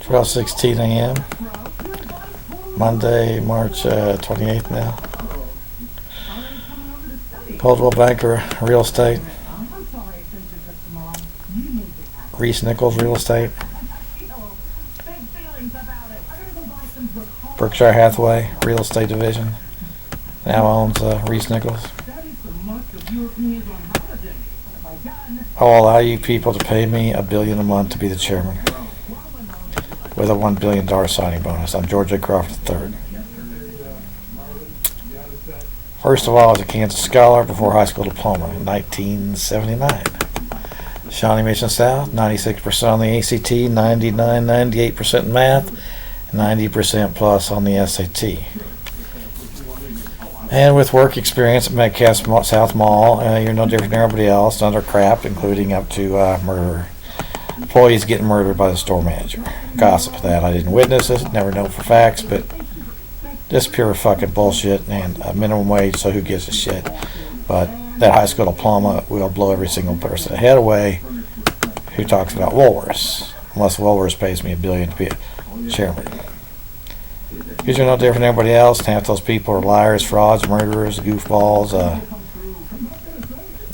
12:16 a.m. Monday, March 28th now. Coldwell Banker Real Estate. Reese Nichols Real Estate. Berkshire Hathaway Real Estate Division now owns Reese Nichols. I'll allow you people to pay me $1 billion a month to be the chairman, with a $1 billion signing bonus. I'm George A. Crawford III. First of all, I was a Kansas scholar before high school diploma in 1979. Shawnee Mission South, 96% on the ACT, 98% in math, 90% plus on the SAT. And with work experience at Metcalf South Mall, you're no different than everybody else, under crap, including up to murder. Employees getting murdered by the store manager. Gossip that. I didn't witness it, never know for facts, but just pure fucking bullshit and a minimum wage, so who gives a shit. But that high school diploma will blow every single person head away who talks about Woolworths, unless Woolworths pays me $1 billion to be a chairman. Because you're no different than everybody else, and half those people are liars, frauds, murderers, goofballs.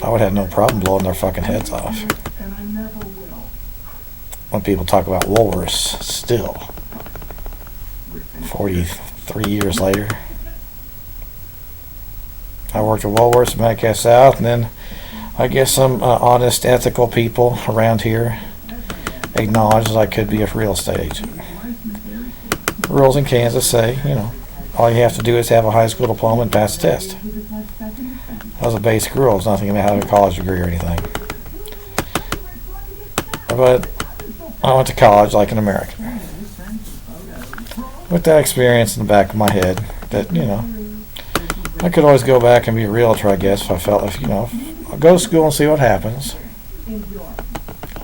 I would have no problem blowing their fucking heads off. When people talk about Woolworths still, 43 years later. I worked at Woolworths in Metcalf South, and then I guess some honest, ethical people around here acknowledged that I could be a real estate agent. The rules in Kansas say, all you have to do is have a high school diploma and pass the test. That was a basic rule. It's nothing about having a college degree or anything. But I went to college like an American. With that experience in the back of my head, that, I could always go back and be a realtor, I guess, if I felt, I'll go to school and see what happens.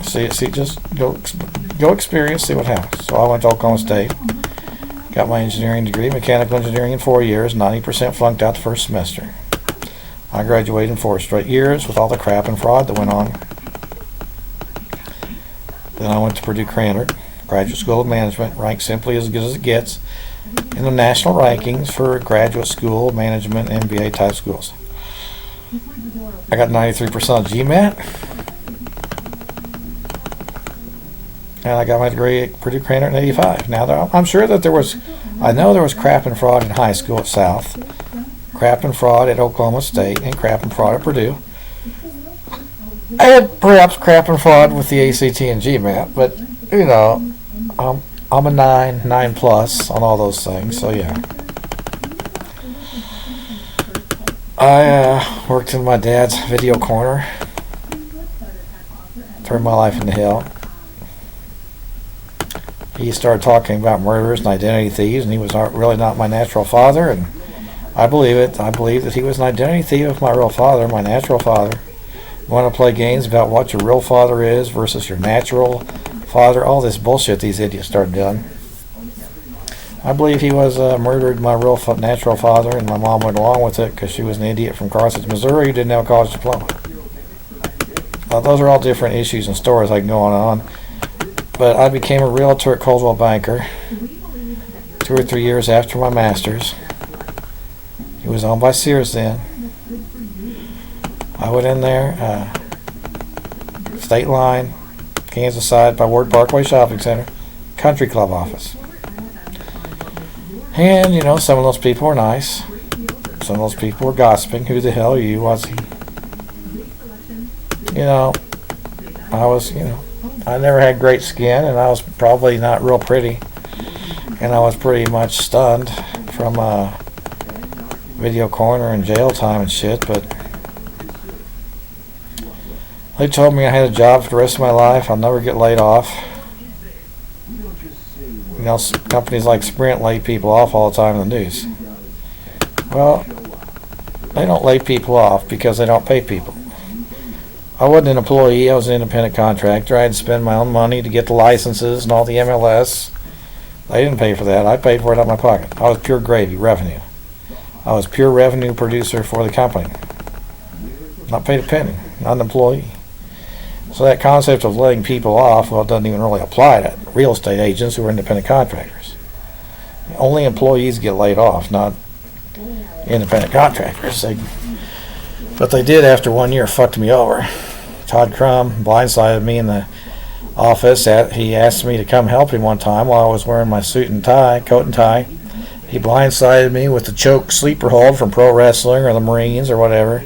Just go experience, see what happens. So I went to Oklahoma State, got my engineering degree, mechanical engineering in 4 years, 90% flunked out the first semester. I graduated in 4 straight years with all the crap and fraud that went on. Then I went to Purdue Krannert, Graduate School of Management, ranked simply as good as it gets in the national rankings for graduate school, management, MBA type schools. I got 93% on GMAT, and I got my degree at Purdue Krannert in 85. Now, I'm sure that I know there was crap and fraud in high school at South, crap and fraud at Oklahoma State, and crap and fraud at Purdue. I had perhaps crap and fraud with the ACT and GMAT, but, I'm a 9 plus on all those things, so yeah. I worked in my dad's video corner, turned my life into hell. He started talking about murderers and identity thieves, and he was really not my natural father, and I believe it. I believe that he was an identity thief of my real father, my natural father. You want to play games about what your real father is versus your natural father, all this bullshit these idiots started doing. I believe he was murdered my real natural father, and my mom went along with it because she was an idiot from Carthage, Missouri, who didn't have a college diploma. Those are all different issues and stories I can go on. But I became a realtor at Coldwell Banker 2 or 3 years after my master's. He was owned by Sears then. I went in there, State Line, Kansas side by Ward Parkway Shopping Center, Country Club office. And, some of those people were nice. Some of those people were gossiping. Who the hell are you? Was he? I was, I never had great skin, and I was probably not real pretty. And I was pretty much stunned from video corner and jail time and shit, but they told me I had a job for the rest of my life. I'll never get laid off. Companies like Sprint lay people off all the time in the news. Well, they don't lay people off because they don't pay people. I wasn't an employee. I was an independent contractor. I had to spend my own money to get the licenses and all the MLS. They didn't pay for that. I paid for it out of my pocket. I was pure gravy, revenue. I was pure revenue producer for the company. Not paid a penny. Not an employee. So that concept of letting people off, well, it doesn't even really apply to real estate agents who are independent contractors. Only employees get laid off, not independent contractors. But they did after 1 year, fucked me over. Todd Crum blindsided me in the office. He asked me to come help him one time while I was wearing my suit and tie, coat and tie. He blindsided me with the choke sleeper hold from pro wrestling or the Marines or whatever.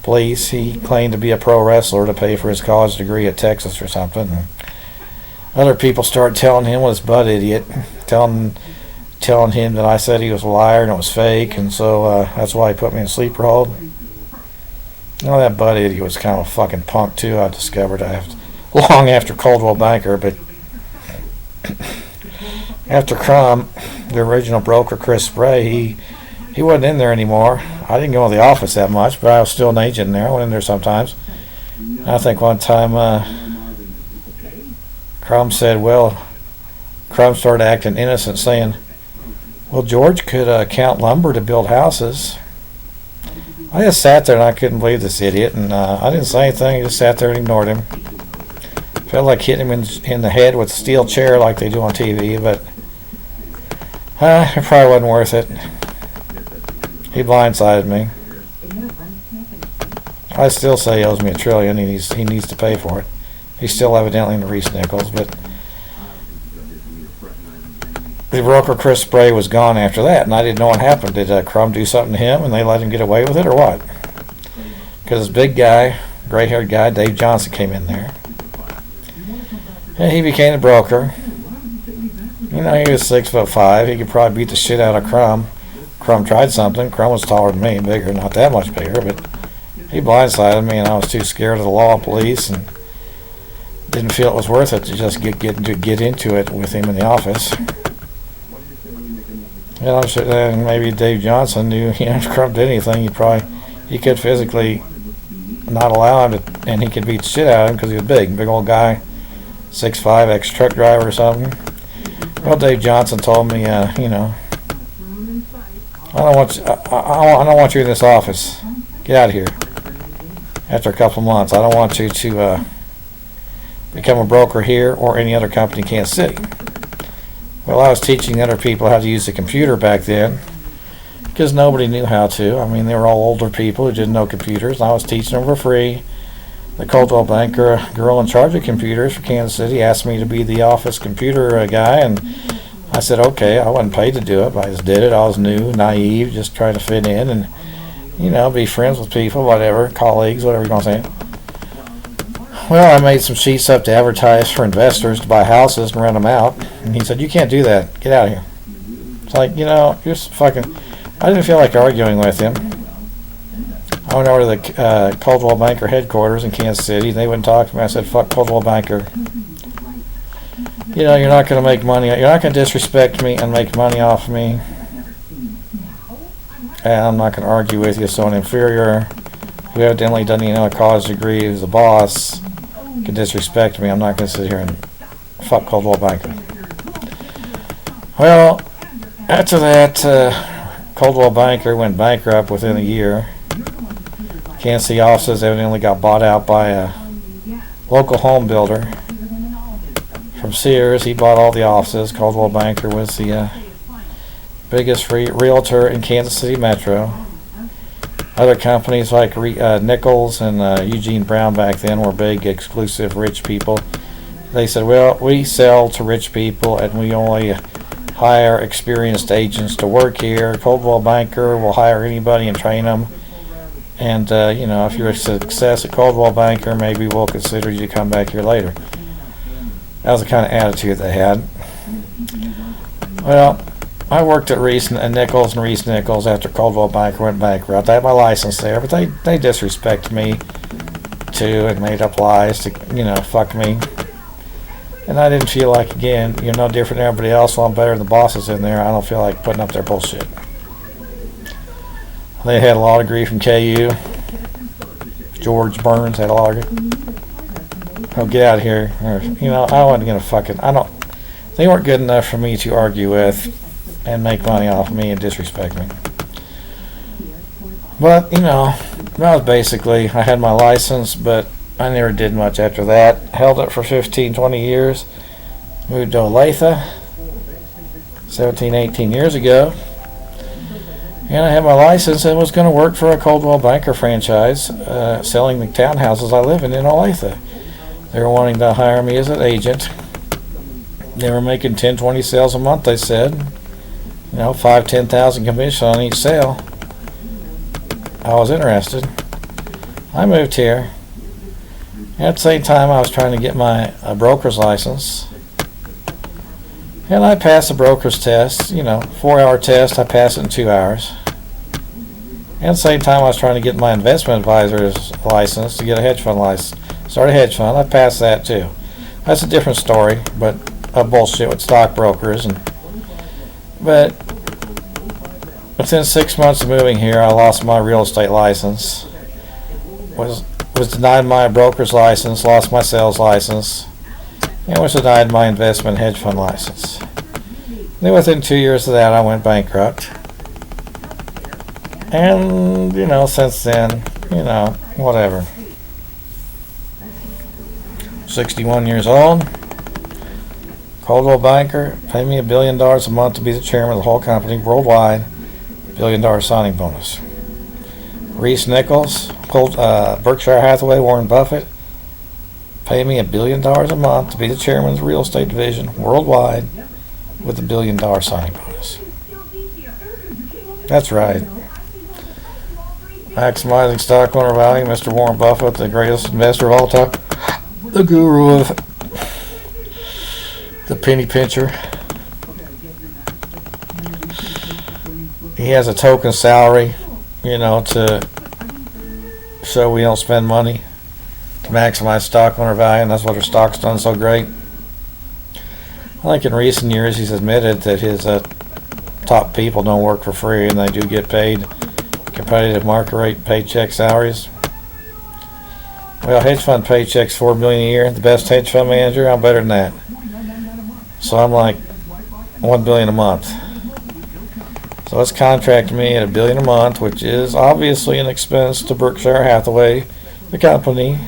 Police. He claimed to be a pro wrestler to pay for his college degree at Texas or something. And other people started telling him was butt idiot, telling him that I said he was a liar and it was fake, and so that's why he put me in sleeper hold. That butt idiot was kind of a fucking punk too. I discovered long after Coldwell Banker, but after Crum, the original broker, Chris Spray, he wasn't in there anymore. I didn't go in the office that much, but I was still an agent in there. I went in there sometimes. I think one time Crum said, Crum started acting innocent, saying, well, George could count lumber to build houses. I just sat there and I couldn't believe this idiot, and I didn't say anything. I just sat there and ignored him. Felt like hitting him in the head with a steel chair like they do on TV, but it probably wasn't worth it. He blindsided me. I still say he owes me $1 trillion. He needs to pay for it. He's still evidently in Reese Nichols, but the broker Chris Spray was gone after that, and I didn't know what happened. Did Crum do something to him and they let him get away with it, or what? Because this big guy, gray-haired guy, Dave Johnson, came in there. And he became the broker. He was 6'5". He could probably beat the shit out of Crum. Crum tried something. Crum was taller than me, bigger, not that much bigger, but he blindsided me, and I was too scared of the law and police, and didn't feel it was worth it to just get into it with him in the office. And I'm sure maybe Dave Johnson knew, if Crum did anything, he could physically not allow him to, and he could beat the shit out of him because he was big old guy, 6'5", ex-truck driver or something. Well, Dave Johnson told me, I don't want you in this office. Get out of here. After a couple months, I don't want you to become a broker here or any other company in Kansas City. Well, I was teaching other people how to use the computer back then because nobody knew how to. I mean, they were all older people who didn't know computers, and I was teaching them for free. The Coldwell Banker girl in charge of computers for Kansas City asked me to be the office computer guy, and I said, okay. I wasn't paid to do it, but I just did it. I was new, naive, just trying to fit in and, be friends with people, whatever, colleagues, whatever you want to say. Well, I made some sheets up to advertise for investors to buy houses and rent them out. And he said, you can't do that. Get out of here. It's like, you're just fucking... I didn't feel like arguing with him. I went over to the Coldwell Banker headquarters in Kansas City, and they wouldn't talk to me. I said, fuck Coldwell Banker. You're not going to make money. You're not going to disrespect me and make money off me. And I'm not going to argue with you. So an inferior who evidently doesn't even have a college degree, who's a boss, can disrespect me. I'm not going to sit here and fuck Coldwell Banker. Well, after that, Coldwell Banker went bankrupt within a year. Kansas City offices evidently got bought out by a local home builder from Sears. He bought all the offices. Coldwell Banker was the biggest realtor in Kansas City Metro. Other companies like Nichols and Eugene Brown back then were big, exclusive, rich people. They said, well, we sell to rich people and we only hire experienced agents to work here. Coldwell Banker will hire anybody and train them. And, if you're a success at Coldwell Banker, maybe we'll consider you to come back here later. That was the kind of attitude they had. Well, I worked at Reese and Nichols and Reese Nichols after Coldwell Banker went bankrupt. I had my license there, but they disrespected me too and made up lies to, fuck me. And I didn't feel like, again, you're no different than everybody else, so I'm better than the bosses in there. I don't feel like putting up their bullshit. They had a law degree from KU. George Burns had a law degree. Oh, get out of here. I wasn't going to they weren't good enough for me to argue with and make money off of me and disrespect me. But, that was basically, I had my license, but I never did much after that. Held it for 15, 20 years. Moved to Olathe 17, 18 years ago. And I had my license and was going to work for a Coldwell Banker franchise, selling the townhouses I live in Olathe. They were wanting to hire me as an agent. They were making 10, 20 sales a month, they said. 5, 10,000 commission on each sale. I was interested. I moved here. At the same time, I was trying to get my broker's license. And I passed the broker's test, 4-hour test. I passed it in 2 hours. And at the same time, I was trying to get my investment advisor's license to get a hedge fund license. Start a hedge fund. I passed that too. That's a different story, but I bullshit with stockbrokers. But within 6 months of moving here, I lost my real estate license. Was denied my broker's license, lost my sales license, and was denied my investment hedge fund license. Then within 2 years of that, I went bankrupt. And, since then, whatever. 61 years old. Coldwell Banker, pay me $1 billion a month to be the chairman of the whole company worldwide. $1 billion signing bonus. Reese Nichols, Berkshire Hathaway, Warren Buffett, pay me $1 billion a month to be the chairman of the real estate division worldwide with $1 billion signing bonus. That's right. Maximizing stock owner value, Mr. Warren Buffett, the greatest investor of all time, the guru of the penny pincher. He has a token salary, to show we don't spend money, to maximize stock owner value, and that's what our stock's done so great. I think in recent years he's admitted that his top people don't work for free and they do get paid competitive market rate paycheck salaries. Well, hedge fund paychecks $4 million a year. The best hedge fund manager, I'm better than that. So I'm like $1 billion a month. So it's contracting me at $1 billion a month, which is obviously an expense to Berkshire Hathaway, the company,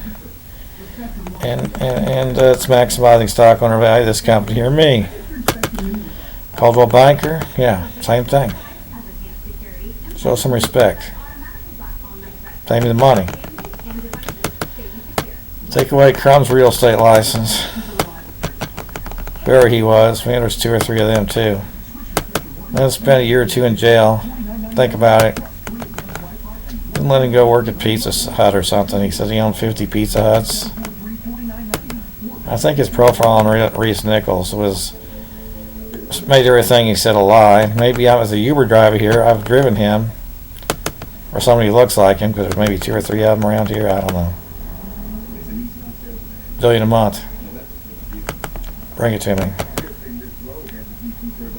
and it's maximizing stock owner value of this company here, me. Coldwell Banker, yeah, same thing. Show some respect. Pay me the money. Take away Crumb's real estate license. Whoever he was, maybe there's 2 or 3 of them too. Then spent a year or 2 in jail. Think about it. Didn't let him go work at Pizza Hut or something. He said he owned 50 Pizza Huts. I think his profile on Reese Nichols made everything he said a lie. Maybe I was a Uber driver here. I've driven him. Or somebody who looks like him, because there's maybe 2 or 3 of them around here. I don't know. $1 billion a month. Bring it to me.